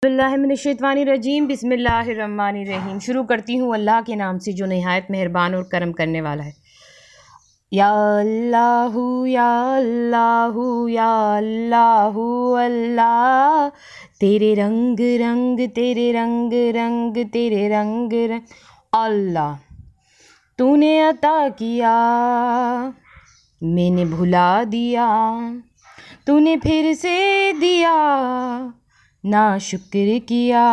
बिस्मिल्लाहिर्रहमानिर्रहीम बिस्मिल्लाहिर्रहमानिर्रहीम। शुरू करती हूँ अल्लाह के नाम से जो नहायत मेहरबान और करम करने वाला है। या अल्लाहु या अल्लाहु या अल्लाहु अल्लाह, तेरे रंग रंग तेरे रंग रंग तेरे रंग रंग अल्लाह, तूने अता किया मैंने भुला दिया, तूने फिर से दिया ना शुक्र किया,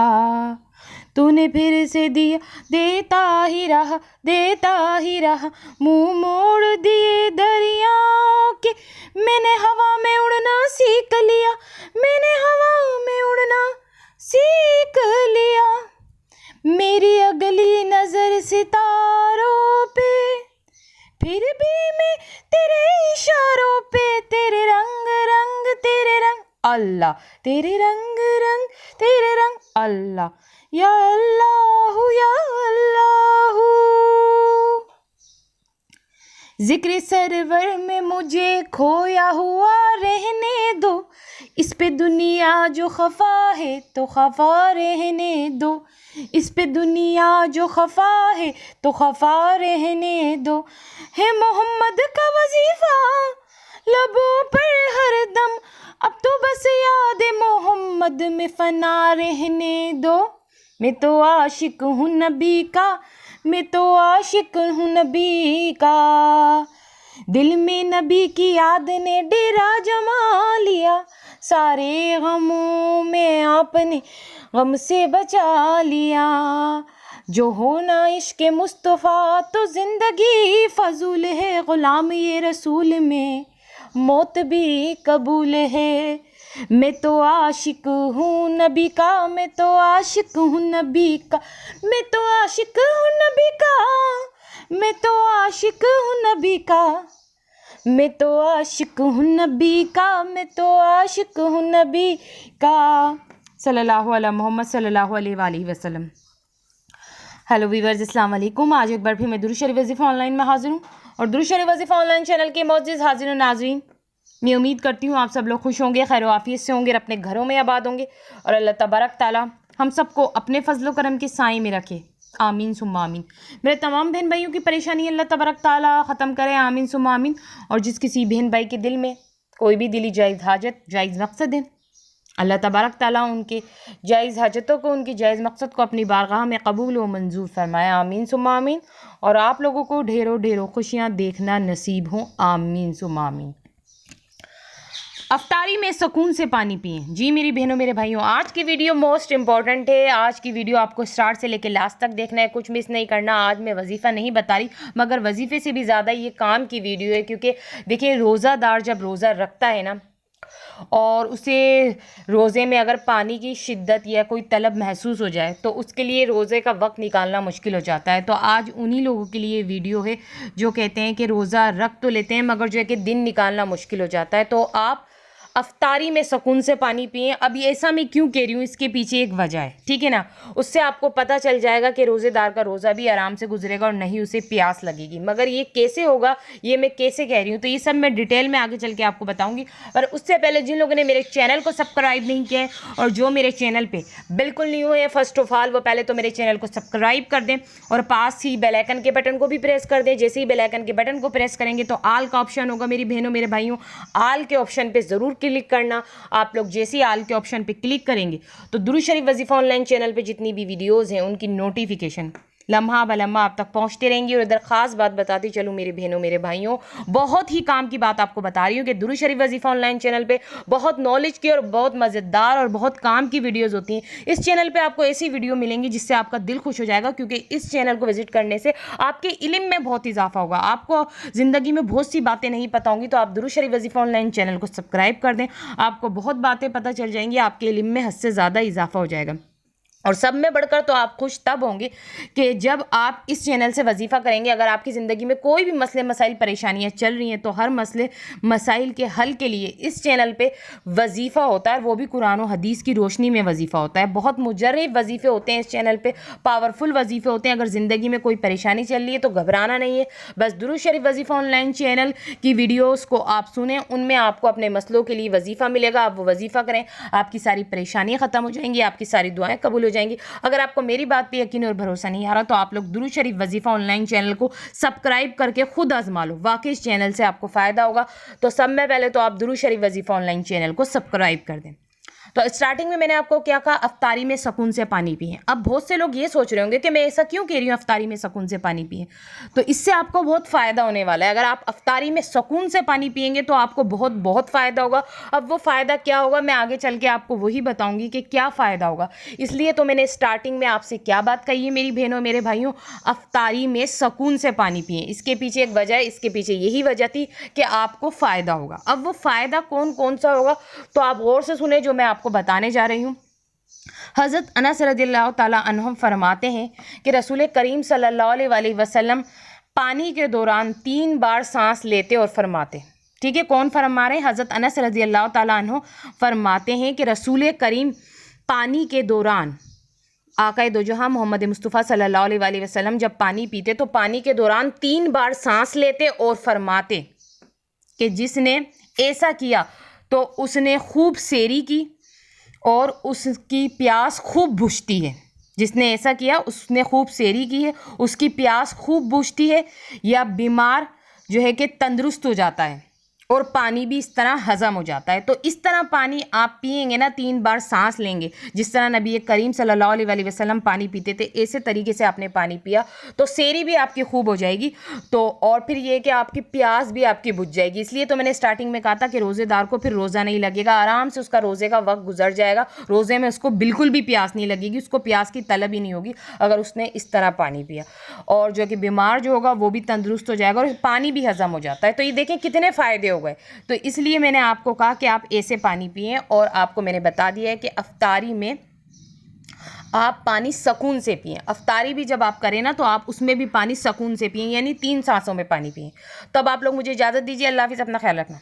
तूने फिर से दिया देता ही रहा, मुंह मोड़ दिए दरियाओं के, मैंने हवा में उड़ना सीख लिया, मैंने हवा में उड़ना सीख लिया, मेरी अगली नजर सितारों पे, फिर भी मैं तेरे इशारों पे, तेरे रंग रंग तेरे रंग अल्लाह, तेरे रंग रंग तेरे रंग अल्लाह, या अल्लाहु या अल्लाहु। जिक्र सरवर में मुझे खोया हुआ रहने दो, इस पे दुनिया जो खफा है तो खफा रहने दो, इस पे दुनिया जो खफा है तो खफा रहने दो, है मोहम्मद का वजीफा लबों पर हर दम, अब तो बस याद मोहम्मद में फना रहने दो, मैं तो आशिक हूँ नबी का, मैं तो आशिक हूँ नबी का, दिल में नबी की याद ने डेरा जमा लिया, सारे गमों में आपने गम से बचा लिया, जो होना इश्क मुस्तफ़ा तो ज़िंदगी फजूल है, ग़ुलाम ये रसूल में मौत भी कबूल है, मैं तो आशिक हूँ नबी का, मैं तो आशिक हूँ नबी का, मैं तो आशिक हूँ नबी का, मैं तो आशिक हूँ नबी का, मैं तो आशिक हूँ नबी का, मैं तो आशिक हूँ नबी का, सल्लल्लाहु अलैहि मोहम्मद सल्लल्लाहु अलैहि वसल्लम। हेलो वीवर्स, अस्सलाम वालेकुम। आज एक बार फिर मैं दुरूद शरीफ वजीफ़ा ऑनलाइन में हाजिर हूँ और दुरूद शरीफ वजीफ़ा ऑनलाइन चैनल के मौजूद हाजिर और नाजरीन, मैं उम्मीद करती हूँ आप सब लोग खुश होंगे, खैर आफियत से होंगे, अपने घरों में आबाद होंगे और अल्लाह तबारक ताला हम सबको अपने फजलो करम के साए में रखे। आमीन सुम्मा आमीन। मेरे तमाम बहन भाइयों की परेशानी अल्लाह तबारक ताला ख़त्म करे। आमीन सुम्मा आमीन। और जिस किसी बहन भाई के दिल में कोई भी दिली जायज़ हाजत जायज़ मकसद है, अल्लाह तबारक ताला उनके जायज़ हाजतों को, उनकी जायज़ मकसद को अपनी बारगाह में कबूल व मंजूर फरमाए। आमीन सुम्मा आमीन। और आप लोगों को ढेरों ढेरों खुशियाँ देखना नसीब हों। आमीन सुम्मा आमीन। अफ्तारी में सुकून से पानी पिए। जी मेरी बहनों मेरे भाइयों, आज की वीडियो मोस्ट इम्पॉर्टेंट है। आज की वीडियो आपको स्टार्ट से लेकर लास्ट तक देखना है, कुछ मिस नहीं करना। आज मैं वजीफ़ा नहीं बता रही, मगर वजीफ़े से भी ज़्यादा ये काम की वीडियो है, क्योंकि देखिए रोज़ादार जब रोज़ा रखता है ना और उसे रोज़े में अगर पानी की शिद्दत या कोई तलब महसूस हो जाए तो उसके लिए रोज़े का वक्त निकालना मुश्किल हो जाता है। तो आज उन्हीं लोगों के लिए वीडियो है जो कहते हैं कि रोज़ा रख तो लेते हैं मगर जो है कि दिन निकालना मुश्किल हो जाता है। तो आप अफ्तारी में सुकून से पानी पिए। अब ये ऐसा मैं क्यों कह रही हूँ, इसके पीछे एक वजह है, ठीक है ना। उससे आपको पता चल जाएगा कि रोज़ेदार का रोज़ा भी आराम से गुजरेगा और नहीं उसे प्यास लगेगी। मगर ये कैसे होगा, ये मैं कैसे कह रही हूँ, तो ये सब मैं डिटेल में आगे चल के आपको बताऊँगी। पर उससे पहले जिन लोगों ने मेरे चैनल को सब्सक्राइब नहीं किया है और जो मेरे चैनल पर बिल्कुल न्यू है, फर्स्ट ऑफ ऑल वो पहले तो मेरे चैनल को सब्सक्राइब कर दें और पास ही बेल आइकन के बटन को भी प्रेस कर दें। जैसे ही बेल आइकन के बटन को प्रेस करेंगे तो आल का ऑप्शन होगा मेरी बहनों मेरे भाइयों, आल के ऑप्शन पर ज़रूर क्लिक करना। आप लोग जैसे ही आल के ऑप्शन पे क्लिक करेंगे तो दुरूद शरीफ वजीफ़ा ऑनलाइन चैनल पे जितनी भी वीडियोस हैं उनकी नोटिफिकेशन लम्हा बलम्हा आप तक पहुंचते रहेंगी। और इधर ख़ास बात बताती चलूँ मेरे बहनों मेरे भाइयों, बहुत ही काम की बात आपको बता रही हूँ कि दुरूद शरीफ वजीफ़ा ऑनलाइन चैनल पे बहुत नॉलेज की और बहुत मज़ेदार और बहुत काम की वीडियोज़ होती हैं। इस चैनल पर आपको ऐसी वीडियो मिलेंगी जिससे आपका दिल खुश हो जाएगा, क्योंकि इस चैनल को विजिट करने से आपके इल्म में बहुत इजाफा होगा। आपको ज़िंदगी में बहुत सी बातें नहीं पता होंगी तो आप दुरूद शरीफ वजीफ़ा ऑनलाइन चैनल को सब्सक्राइब कर दें, आपको बहुत बातें पता चल जाएंगी, आपके इल्म में हद से ज़्यादा इजाफा हो जाएगा। और सब में बढ़कर तो आप खुश तब होंगे कि जब आप इस चैनल से वजीफ़ा करेंगे। अगर आपकी ज़िंदगी में कोई भी मसले मसाइल परेशानियाँ चल रही हैं तो हर मसले मसाइल के हल के लिए इस चैनल पे वजीफ़ा होता है, वो भी कुरान और हदीस की रोशनी में वजीफ़ा होता है। बहुत मुजर्रब वजीफ़े होते हैं इस चैनल पे, पावरफुल वजीफ़े होते हैं। अगर ज़िंदगी में कोई परेशानी चल रही है तो घबराना नहीं है, बस दुरूद शरीफ वजीफ़ा ऑनलाइन चैनल की वीडियोज़ को आप सुनें, उनमें आपको अपने मसलों के लिए वजीफ़ा मिलेगा। आप वो वजीफ़ा करें, आपकी सारी परेशानियाँ ख़त्म हो जाएंगी, आपकी सारी दुआएँ कबूल हो जाएंगी। अगर आपको मेरी बात पे यकीन और भरोसा नहीं आ रहा तो आप लोग दुरूद शरीफ वजीफ़ा ऑनलाइन चैनल को सब्सक्राइब करके खुद आजमा लो, वाकई इस चैनल से आपको फ़ायदा होगा। तो सब में पहले तो आप दुरूद शरीफ वजीफ़ा ऑनलाइन चैनल को सब्सक्राइब कर दें। तो स्टार्टिंग में मैंने आपको क्या कहा, अफ्तारी में सुकून से पानी पिएं। अब बहुत से लोग ये सोच रहे होंगे कि मैं ऐसा क्यों कह रही हूँ अफ्तारी में सुकून से पानी पिएं, तो इससे आपको बहुत फ़ायदा होने वाला है। अगर आप अफ्तारी में सुकून से पानी पिएंगे तो आपको बहुत बहुत फ़ायदा होगा। अब वो फ़ायदा क्या होगा मैं आगे चल के आपको वही बताऊँगी कि क्या फ़ायदा होगा। इसलिए तो मैंने स्टार्टिंग में आपसे क्या बात कही है मेरी बहनों मेरे भाइयों, अफ्तारी में सुकून से पानी पिएं। इसके पीछे एक वजह है, इसके पीछे यही वजह थी कि आपको फ़ायदा होगा। अब वो फ़ायदा कौन कौन सा होगा तो आप गौर से सुने जो मैं आपको बताने जा रही हूँ। हज़रत अनस रज़ियल्लाहु ताला अन्हु फरमाते हैं कि रसूल करीम सल्लल्लाहु अलैहि वसल्लम पानी के दौरान 3 बार सांस लेते और फरमाते। ठीक है, कौन फरमा रहे हैं? हज़रत अनस रज़ियल्लाहु ताला अन्हु फरमाते हैं कि रसूल करीम पानी के दौरान, आक़ाए दो जहां मोहम्मद मुस्तफ़ा सल्लल्लाहु अलैहि वसल्लम जब पानी पीते तो पानी के दौरान 3 बार सांस लेते और फरमाते कि जिसने ऐसा किया तो उसने खूब सेरी की और उसकी प्यास खूब बुझती है। जिसने ऐसा किया उसने खूब सेरी की है, उसकी प्यास खूब बुझती है, या बीमार जो है कि तंदुरुस्त हो जाता है और पानी भी इस तरह हज़म हो जाता है। तो इस तरह पानी आप पिएंगे ना, 3 बार सांस लेंगे, जिस तरह नबी करीम सल्लल्लाहु अलैहि वसल्लम पानी पीते थे, ऐसे तरीके से आपने पानी पिया तो सेरी भी आपकी खूब हो जाएगी। तो और फिर ये कि आपकी प्यास भी आपकी बुझ जाएगी। इसलिए तो मैंने स्टार्टिंग में कहा था कि रोज़ेदार को फिर रोज़ा नहीं लगेगा, आराम से उसका रोज़े का वक्त गुजर जाएगा। रोज़े में उसको बिल्कुल भी प्यास नहीं लगेगी, उसको प्यास की तलब ही नहीं होगी अगर उसने इस तरह पानी पिया। और जो कि बीमार जो होगा वो भी तंदुरुस्त हो जाएगा और पानी भी हज़म हो जाता है। तो ये देखें कितने फ़ायदे हो गए। तो इसलिए मैंने आपको कहा कि आप ऐसे पानी पिएं, और आपको मैंने बता दिया है कि अफ्तारी में आप पानी सुकून से पिएं। अफ्तारी भी जब आप करें ना तो आप उसमें भी पानी सुकून से पिएं, यानी 3 सांसों में पानी पिएं। तब आप लोग मुझे इजाज़त दीजिए। अल्लाह हाफ़िज़, अपना ख्याल रखना।